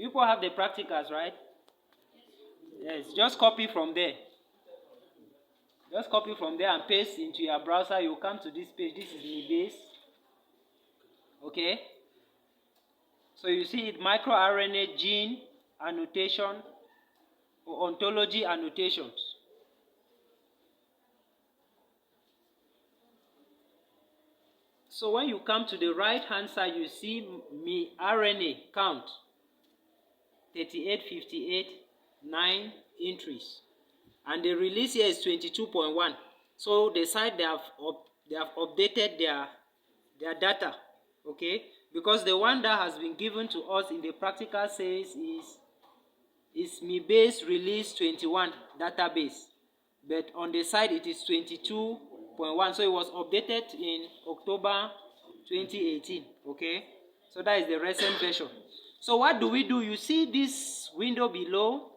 You people have the practicals, right? Yes, just copy from there. Just copy from there and paste into your browser. You come to this page. This is the base. Okay. So you see it, microRNA gene annotation or ontology annotations. So when you come to the right hand side, you see RNA count 38, 58, 9 entries, and the release here is 22.1. So the site they have updated their data, okay, because the one that has been given to us in the practical says is MiBase release 21 database, but on the side it is 22.1. So it was updated in October 2018. Okay, so that is the recent version. So what do? You see this window below,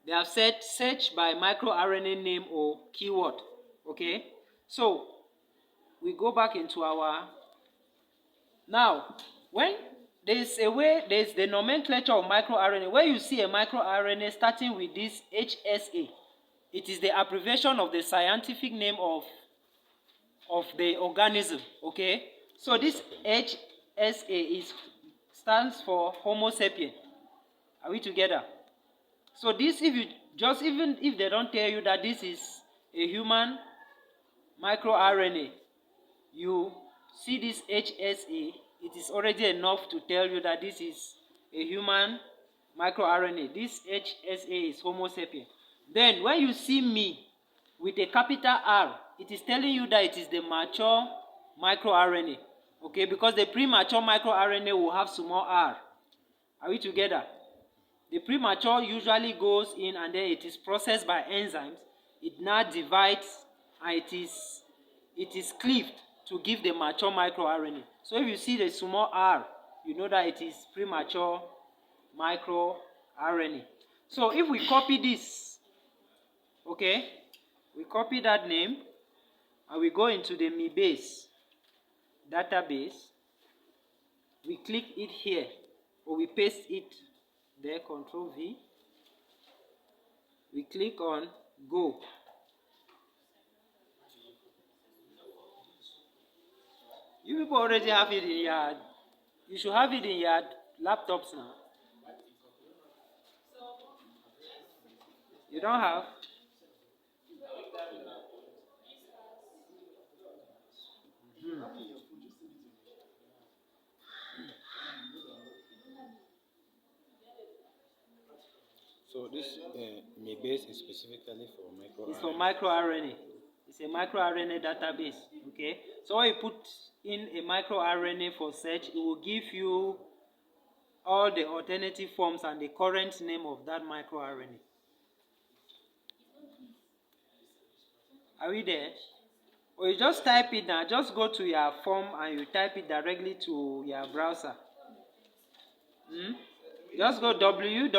they have said search by microRNA name or keyword. Okay, so we go back into our, now when there's the nomenclature of microRNA. Where you see a microRNA starting with this HSA, it is the abbreviation of the scientific name of the organism. Okay, so this HSA stands for Homo sapien. Are we together? So this, if you just, even if they don't tell you that this is a human microRNA, you see this HSA, it is already enough to tell you that this is a human microRNA. This HSA is Homo sapien. Then when you see me with a capital R, it is telling you that it is the mature microRNA. Okay, because the premature microRNA will have small r. Are we together? The premature usually goes in and then it is processed by enzymes. It now divides and it is cleaved to give the mature microRNA. So if you see the small r, you know that it is premature microRNA. So if we copy this, okay, we copy that name and we go into the MiBase database. We click it here or we paste it there, Control V. We click on Go. You people already have it in your, you should have it in your laptops now. You don't have? So this MiBase is specifically for microRNA. It's for microRNA. It's a microRNA database. Okay. So when you put in a microRNA for search, it will give you all the alternative forms and the current name of that microRNA. Are we there? Or you just type it now. Just go to your form and you type it directly to your browser. Just go www.me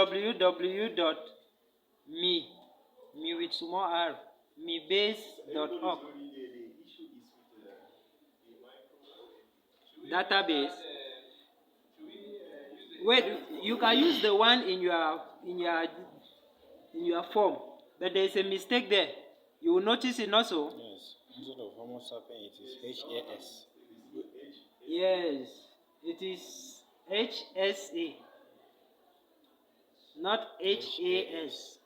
with small r, mibase.org. Database. Wait, you can use the one in your form, but there is a mistake there. You will notice it also. Yes, instead of Homo sapien, it is HAS. Yes, it is HSA, not HAS.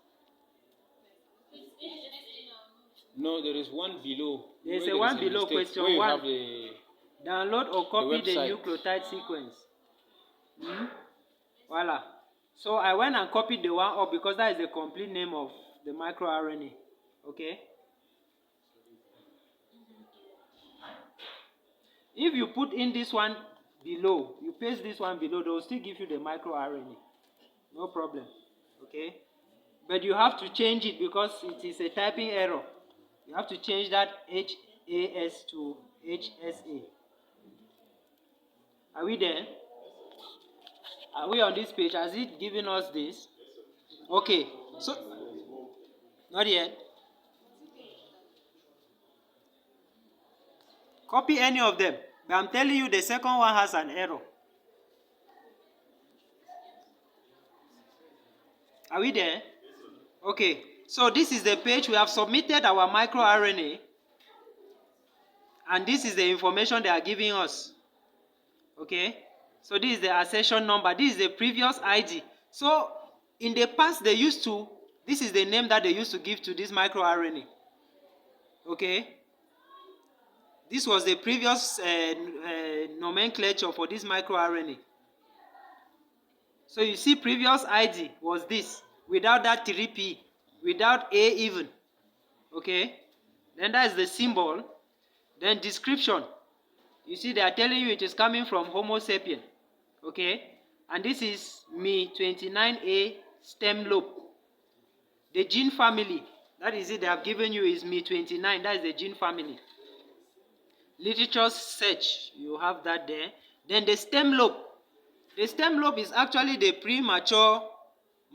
No, there is one below. There is a one below, question where you 1. Have the download or copy the website. nucleotide sequence. Voila. So I went and copied the one up because that is the complete name of the microRNA. Okay. If you put in this one below, you paste this one below, they will still give you the microRNA. No problem. Okay. But you have to change it because it is a typing error. You have to change that HAS to HSA. Are we there? Are we on this page? Has it given us this? Okay. So, not yet. Copy any of them. But I'm telling you the second one has an error. Are we there? Okay, so this is the page. We have submitted our microRNA, and this is the information they are giving us. Okay, so this is the accession number. This is the previous ID. So in the past they used to, this is the name that they used to give to this microRNA. Okay, this was the previous nomenclature for this microRNA. So you see, previous ID was this, without that 3P, without A even. Okay, then that is the symbol. Then description. You see, they are telling you it is coming from Homo sapien. Okay, and this is Me29A stem lobe. The gene family, that is it, they have given you is Me29, that is the gene family. Literature search, you have that there. Then the stem lobe. The stem lobe is actually the premature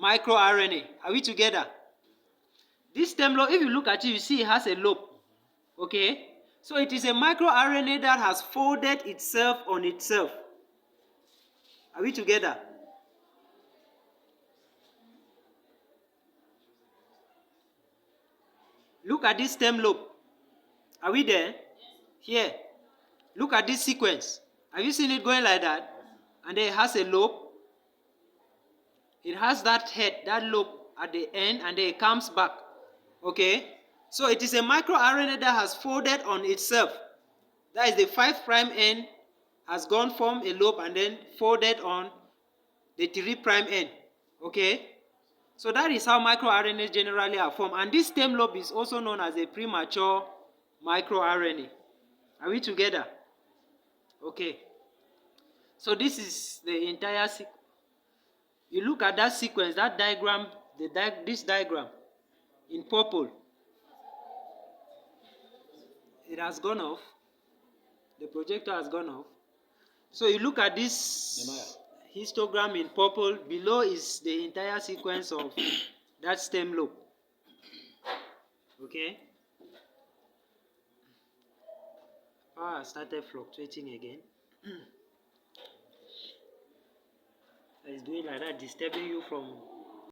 microRNA. Are we together? This stem lobe, if you look at it, you see it has a lobe. Okay? So it is a microRNA that has folded itself on itself. Are we together? Look at this stem lobe. Are we there? Here. Look at this sequence. Have you seen it going like that? And then it has a lobe. It has that head, that lobe at the end, and then it comes back. Okay? So it is a microRNA that has folded on itself. That is the 5' end has gone from a lobe and then folded on the 3' end. Okay? So that is how microRNAs generally are formed. And this stem lobe is also known as a premature microRNA. Are we together? Okay. So this is the entire sequence. You look at that sequence, that diagram, this diagram in purple. It has gone off. The projector has gone off. So you look at this histogram in purple. Below is the entire sequence of that stem lobe. Okay. Power started fluctuating again. It's doing like that, disturbing you from